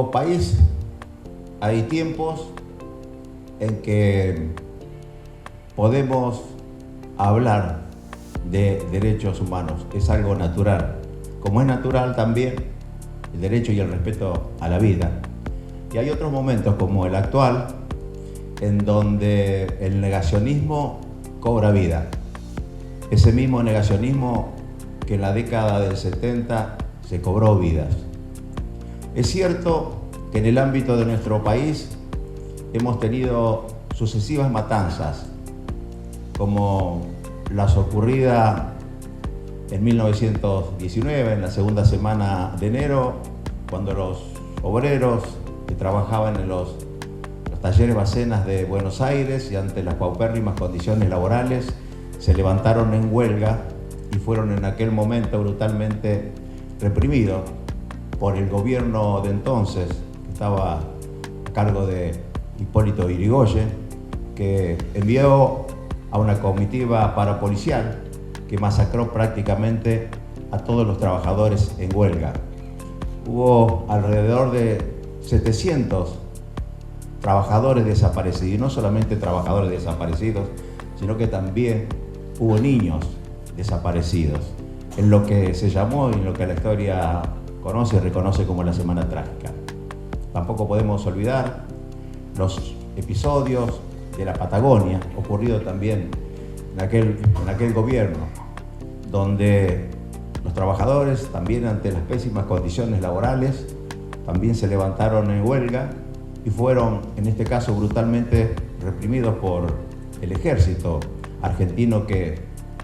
nuestro país hay tiempos en que podemos hablar de derechos humanos, es algo natural. Como es natural también el derecho y el respeto a la vida. Y hay otros momentos como el actual, en donde el negacionismo cobra vida. Ese mismo negacionismo que en la década del 70 se cobró vidas. Es cierto que en el ámbito de nuestro país hemos tenido sucesivas matanzas, como las ocurridas en 1919, en la segunda semana de enero, cuando los obreros que trabajaban en los talleres Bacenas de Buenos Aires y ante las paupérrimas condiciones laborales se levantaron en huelga y fueron en aquel momento brutalmente reprimidos por el gobierno de entonces, que estaba a cargo de Hipólito Yrigoyen, que envió a una comitiva parapolicial que masacró prácticamente a todos los trabajadores en huelga. Hubo alrededor de 700 trabajadores desaparecidos, y no solamente trabajadores desaparecidos, sino que también hubo niños desaparecidos, en lo que se llamó y en lo que la historia conoce y reconoce como la Semana Trágica. Tampoco podemos olvidar los episodios de la Patagonia, ocurrido también en aquel gobierno, donde los trabajadores, también ante las pésimas condiciones laborales, también se levantaron en huelga y fueron, en este caso, brutalmente reprimidos por el ejército argentino que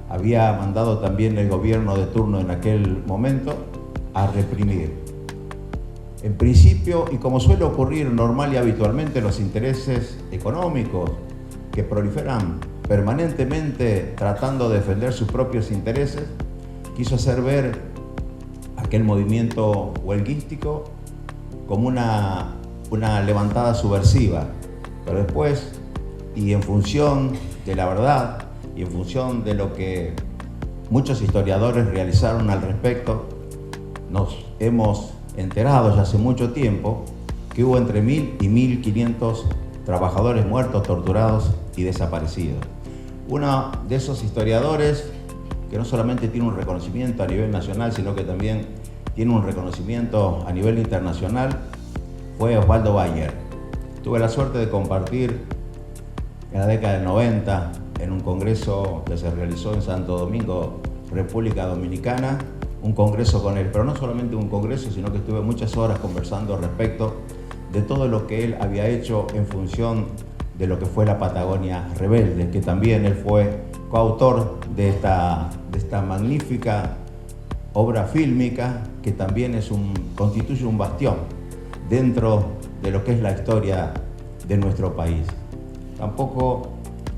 había mandado también el gobierno de turno en aquel momento a reprimir. En principio, y como suele ocurrir normal y habitualmente, los intereses económicos que proliferan permanentemente tratando de defender sus propios intereses, quiso hacer ver aquel movimiento huelguístico como una levantada subversiva. Pero después, y en función de la verdad, y en función de lo que muchos historiadores realizaron al respecto, nos hemos enterado ya hace mucho tiempo que hubo entre 1.000 y 1.500 trabajadores muertos, torturados y desaparecidos. Uno de esos historiadores, que no solamente tiene un reconocimiento a nivel nacional, sino que también tiene un reconocimiento a nivel internacional, fue Osvaldo Bayer. Tuve la suerte de compartir en la década del 90 en un congreso que se realizó en Santo Domingo, República Dominicana, un congreso con él, pero no solamente un congreso, sino que estuve muchas horas conversando respecto de todo lo que él había hecho en función de lo que fue la Patagonia Rebelde, que también él fue coautor de esta magnífica obra fílmica, que también constituye un bastión dentro de lo que es la historia de nuestro país. Tampoco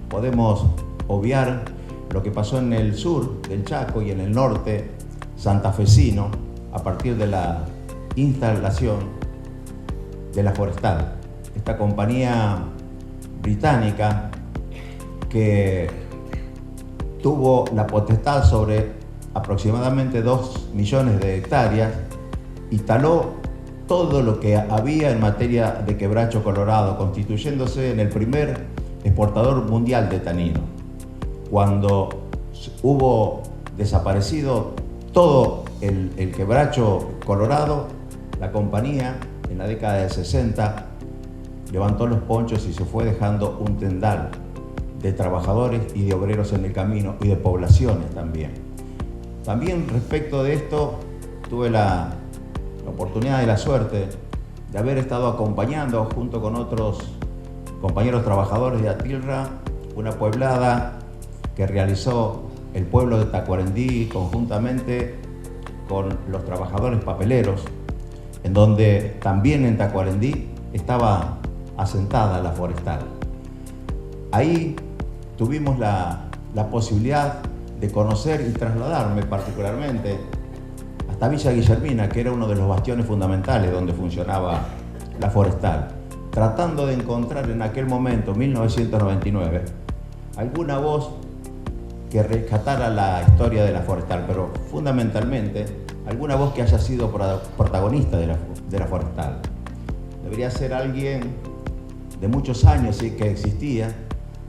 podemos obviar lo que pasó en el sur del Chaco y en el norte santafesino a partir de la instalación de la Forestal, esta compañía británica que tuvo la potestad sobre aproximadamente 2 millones de hectáreas y taló todo lo que había en materia de quebracho colorado, constituyéndose en el primer exportador mundial de tanino. Cuando hubo desaparecido todo el quebracho colorado, la compañía en la década del 60 levantó los ponchos y se fue dejando un tendal de trabajadores y de obreros en el camino y de poblaciones también. También respecto de esto tuve la oportunidad y la suerte de haber estado acompañando junto con otros compañeros trabajadores de Atilra una pueblada que realizó el pueblo de Tacuarembí conjuntamente con los trabajadores papeleros, en donde también en Tacuarembí estaba asentada la Forestal. Ahí tuvimos la posibilidad de conocer y trasladarme particularmente hasta Villa Guillermina, que era uno de los bastiones fundamentales donde funcionaba la Forestal, tratando de encontrar en aquel momento, 1999, alguna voz que rescatara la historia de la Forestal, pero fundamentalmente alguna voz que haya sido protagonista de la Forestal. debería ser alguien de muchos años y que existía,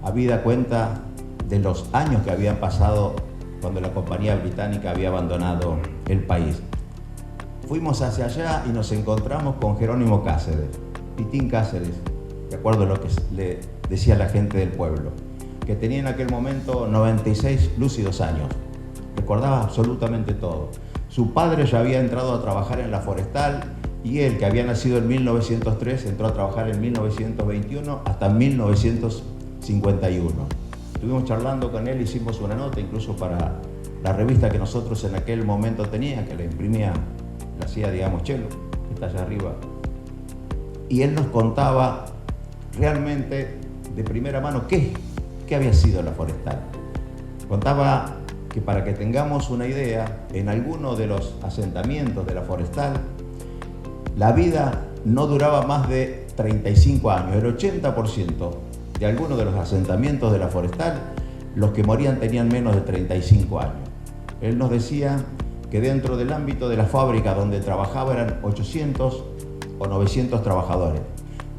habida cuenta de los años que habían pasado cuando la compañía británica había abandonado el país. Fuimos hacia allá y nos encontramos con Jerónimo Cáceres, Pitín Cáceres, de acuerdo a lo que le decía la gente del pueblo, que tenía en aquel momento 96 lúcidos años. Recordaba absolutamente todo. Su padre ya había entrado a trabajar en la forestal y él, que había nacido en 1903, entró a trabajar en 1921 hasta 1951. Estuvimos charlando con él, hicimos una nota incluso para la revista que nosotros en aquel momento tenía, que la imprimía, la hacía, digamos, Chelo, que está allá arriba. Y él nos contaba realmente de primera mano qué había sido la forestal. Contaba que, para que tengamos una idea, en alguno de los asentamientos de la forestal, la vida no duraba más de 35 años. El 80% de algunos de los asentamientos de la forestal, los que morían tenían menos de 35 años. Él nos decía que dentro del ámbito de la fábrica donde trabajaba eran 800 o 900 trabajadores,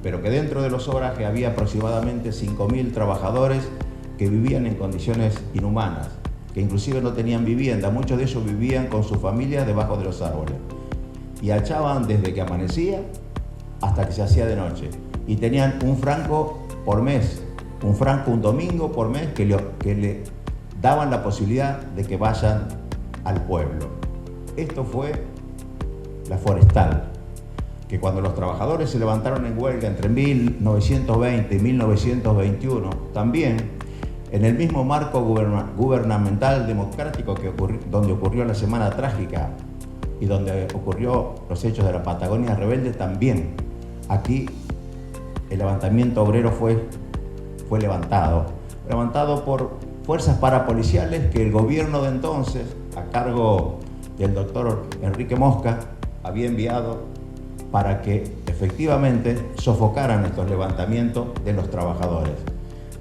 pero que dentro de los obrajes había aproximadamente 5.000 trabajadores que vivían en condiciones inhumanas, que inclusive no tenían vivienda. Muchos de ellos vivían con sus familias debajo de los árboles y hachaban desde que amanecía hasta que se hacía de noche, y tenían un franco por mes, un domingo por mes que le daban la posibilidad de que vayan al pueblo. Esto fue la forestal, que cuando los trabajadores se levantaron en huelga entre 1920 y 1921, también en el mismo marco gubernamental democrático donde ocurrió la Semana Trágica y donde ocurrió los hechos de la Patagonia Rebelde, también aquí el levantamiento obrero fue levantado por fuerzas parapoliciales que el gobierno de entonces, a cargo del doctor Enrique Mosca, había enviado para que efectivamente sofocaran estos levantamientos de los trabajadores.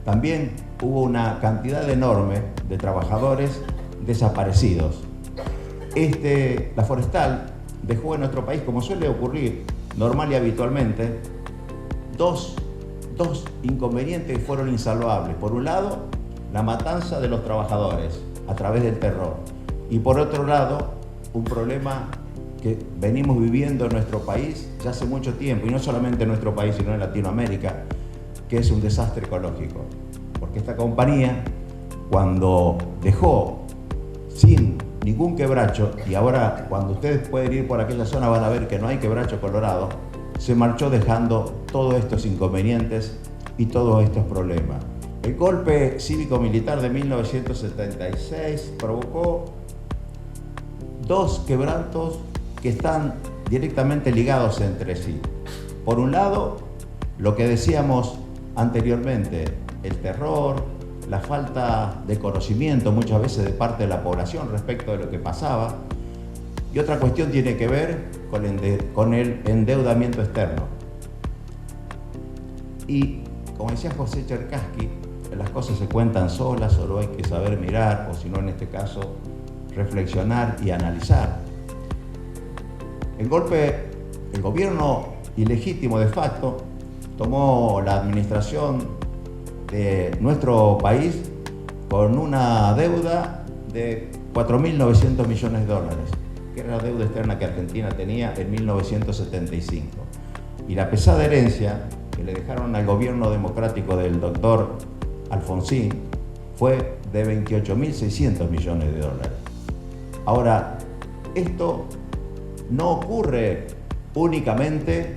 También hubo una cantidad enorme de trabajadores desaparecidos. La forestal dejó en nuestro país, como suele ocurrir normal y habitualmente, dos inconvenientes que fueron insalvables. Por un lado, la matanza de los trabajadores a través del terror, y por otro lado, un problema que venimos viviendo en nuestro país ya hace mucho tiempo, y no solamente en nuestro país, sino en Latinoamérica, que es un desastre ecológico. Porque esta compañía, cuando dejó sin ningún quebracho, y ahora cuando ustedes pueden ir por aquella zona van a ver que no hay quebracho colorado, se marchó dejando todos estos inconvenientes y todos estos problemas. El golpe cívico-militar de 1976 provocó dos quebrantos que están directamente ligados entre sí. Por un lado, lo que decíamos anteriormente, el terror, la falta de conocimiento muchas veces de parte de la población respecto de lo que pasaba, y otra cuestión tiene que ver con el endeudamiento externo. Y como decía José Cherkassky, las cosas se cuentan solas, solo hay que saber mirar, o si no, en este caso, reflexionar y analizar. El gobierno ilegítimo de facto tomó la administración de nuestro país con una deuda de 4.900 millones de dólares, que era la deuda externa que Argentina tenía en 1975. Y la pesada herencia que le dejaron al gobierno democrático del doctor Alfonsín fue de 28.600 millones de dólares. Ahora, esto no ocurre únicamente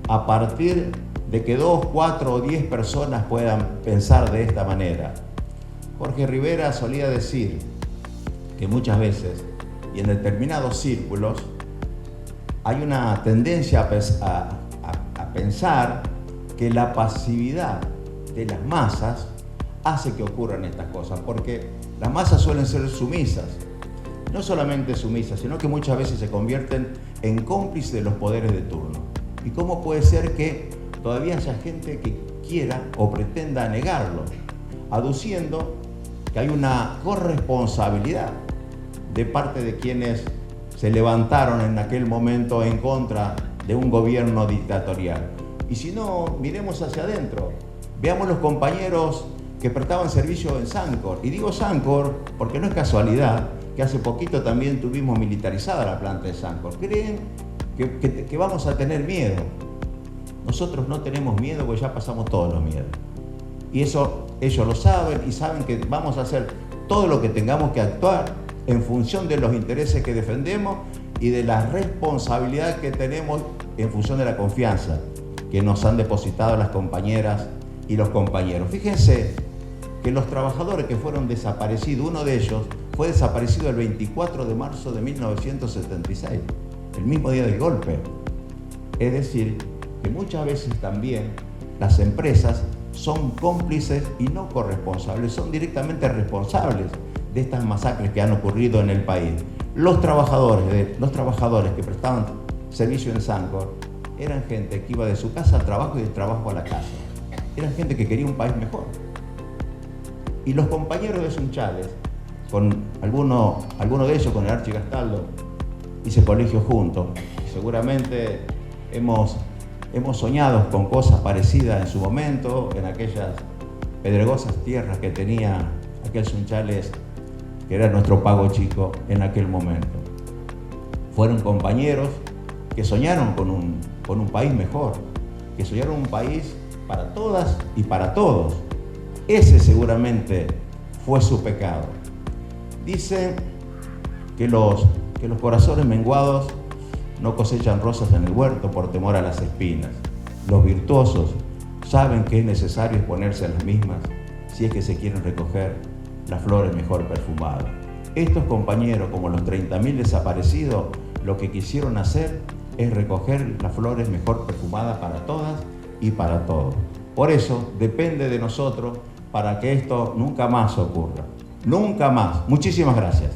a partir de que 2, 4 o 10 personas puedan pensar de esta manera. Jorge Rivera solía decir que muchas veces, y en determinados círculos, hay una tendencia a pensar que la pasividad de las masas hace que ocurran estas cosas, porque las masas suelen ser sumisas. No solamente sumisas, sino que muchas veces se convierten en cómplices de los poderes de turno. ¿Y cómo puede ser que todavía haya gente que quiera o pretenda negarlo, aduciendo que hay una corresponsabilidad de parte de quienes se levantaron en aquel momento en contra de un gobierno dictatorial? Y si no, miremos hacia adentro. Veamos los compañeros que prestaban servicio en Sancor. Y digo Sancor porque no es casualidad que hace poquito también tuvimos militarizada la planta de Sancor. ¿Creen que vamos a tener miedo? Nosotros no tenemos miedo porque ya pasamos todos los miedos. Y eso ellos lo saben y saben que vamos a hacer todo lo que tengamos que actuar en función de los intereses que defendemos y de la responsabilidad que tenemos en función de la confianza que nos han depositado las compañeras y los compañeros. Fíjense que los trabajadores que fueron desaparecidos, uno de ellos fue desaparecido el 24 de marzo de 1976, el mismo día del golpe. Es decir, que muchas veces también las empresas son cómplices y no corresponsables, son directamente responsables de estas masacres que han ocurrido en el país. Los trabajadores que prestaban servicio en Sancor eran gente que iba de su casa al trabajo y del trabajo a la casa. Eran gente que quería un país mejor. Y los compañeros de Sunchales, con alguno de ellos, con el Archi Gastaldo, hice colegio juntos. Seguramente hemos soñado con cosas parecidas en su momento, en aquellas pedregosas tierras que tenía aquel Sunchales, que era nuestro Pago Chico en aquel momento. Fueron compañeros que soñaron con un país mejor, que soñaron un país para todas y para todos. Ese seguramente fue su pecado. Dicen que los corazones menguados no cosechan rosas en el huerto por temor a las espinas. Los virtuosos saben que es necesario exponerse a las mismas si es que se quieren recoger las flores mejor perfumadas. Estos compañeros, como los 30.000 desaparecidos, lo que quisieron hacer es recoger las flores mejor perfumadas para todas y para todos. Por eso depende de nosotros para que esto nunca más ocurra. Nunca más. Muchísimas gracias.